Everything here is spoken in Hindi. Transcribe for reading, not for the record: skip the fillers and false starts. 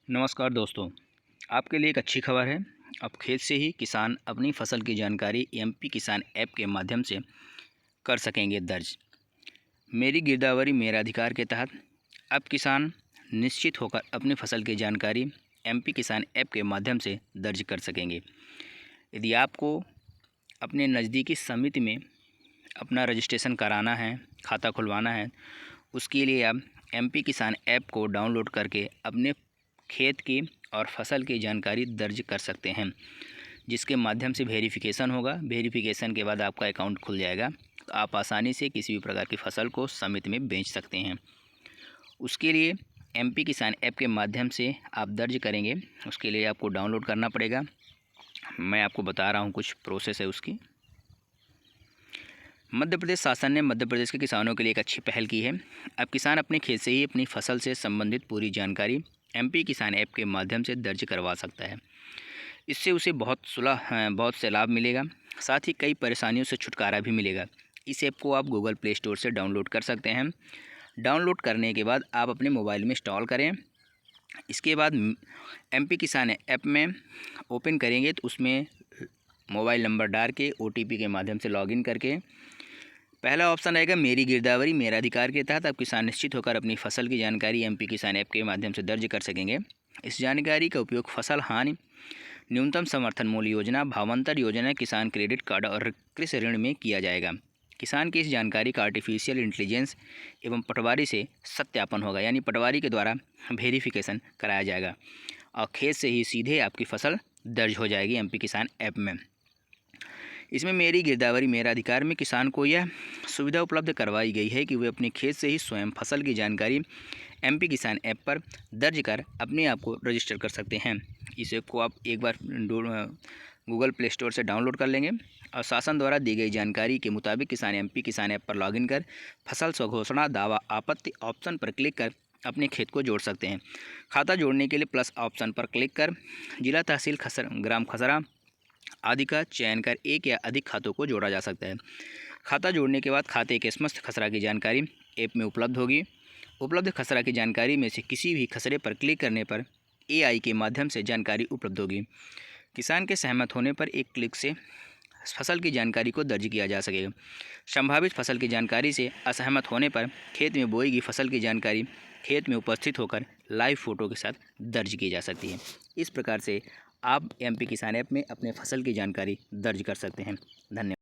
नमस्कार दोस्तों, आपके लिए एक अच्छी खबर है। अब खेत से ही किसान अपनी फसल की जानकारी एमपी किसान ऐप के माध्यम से कर सकेंगे दर्ज। मेरी गिरदावरी मेरा अधिकार के तहत अब किसान निश्चित होकर अपनी फसल की जानकारी एमपी किसान ऐप के माध्यम से दर्ज कर सकेंगे। यदि आपको अपने नज़दीकी समिति में अपना रजिस्ट्रेशन कराना है, खाता खुलवाना है, उसके लिए आप एमपी किसान ऐप को डाउनलोड करके अपने खेत की और फसल की जानकारी दर्ज कर सकते हैं, जिसके माध्यम से वेरिफिकेशन होगा। वेरिफिकेशन के बाद आपका अकाउंट खुल जाएगा, तो आप आसानी से किसी भी प्रकार की फसल को समिति में बेच सकते हैं। उसके लिए एमपी किसान ऐप के माध्यम से आप दर्ज करेंगे, उसके लिए आपको डाउनलोड करना पड़ेगा। मैं आपको बता रहा हूँ, कुछ प्रोसेस है उसकी। मध्य प्रदेश शासन ने मध्य प्रदेश के किसानों के लिए एक अच्छी पहल की है। अब किसान अपने खेत से ही अपनी फसल से संबंधित पूरी जानकारी एमपी किसान ऐप के माध्यम से दर्ज करवा सकता है। इससे उसे बहुत से लाभ मिलेगा, साथ ही कई परेशानियों से छुटकारा भी मिलेगा। इस ऐप को आप गूगल प्ले स्टोर से डाउनलोड कर सकते हैं। डाउनलोड करने के बाद आप अपने मोबाइल में इंस्टॉल करें। इसके बाद एमपी किसान ऐप में ओपन करेंगे तो उसमें मोबाइल नंबर डाल के OTP के माध्यम से लॉगिन करके पहला ऑप्शन रहेगा मेरी गिरदावरी मेरा अधिकार के तहत अब किसान निश्चित होकर अपनी फसल की जानकारी एमपी किसान ऐप के माध्यम से दर्ज कर सकेंगे। इस जानकारी का उपयोग फसल हानि, न्यूनतम समर्थन मूल्य योजना, भावांतर योजना, किसान क्रेडिट कार्ड और कृषि ऋण में किया जाएगा। किसान की इस जानकारी का आर्टिफिशियल इंटेलिजेंस एवं पटवारी से सत्यापन होगा, यानी पटवारी के द्वारा वेरिफिकेशन कराया जाएगा और खेत से ही सीधे आपकी फसल दर्ज हो जाएगी एमपी किसान ऐप में। इसमें मेरी गिरदावरी मेरा अधिकार में किसान को यह सुविधा उपलब्ध करवाई गई है कि वे अपने खेत से ही स्वयं फसल की जानकारी एमपी किसान ऐप पर दर्ज कर अपने आप को रजिस्टर कर सकते हैं। इस ऐप को आप एक बार गूगल प्ले स्टोर से डाउनलोड कर लेंगे और शासन द्वारा दी गई जानकारी के मुताबिक किसान एमपी किसान ऐप पर लॉगिन कर फसल स्वघोषणा, दावा, आपत्ति ऑप्शन पर क्लिक कर अपने खेत को जोड़ सकते हैं। खाता जोड़ने के लिए प्लस ऑप्शन पर क्लिक कर जिला, तहसील, ग्राम खसरा आदि का चयन कर एक या अधिक खातों को जोड़ा जा सकता है। खाता जोड़ने के बाद खाते के समस्त खसरा की जानकारी ऐप में उपलब्ध होगी। उपलब्ध खसरा की जानकारी में से किसी भी खसरे पर क्लिक करने पर AI के माध्यम से जानकारी उपलब्ध होगी। किसान के सहमत होने पर एक क्लिक से फसल की जानकारी को दर्ज किया जा सकेगा। संभावित फसल की जानकारी से असहमत होने पर खेत में बोई गई फसल की जानकारी खेत में उपस्थित होकर लाइव फ़ोटो के साथ दर्ज की जा सकती है। इस प्रकार से आप एमपी किसान ऐप में अपने फसल की जानकारी दर्ज कर सकते हैं। धन्यवाद।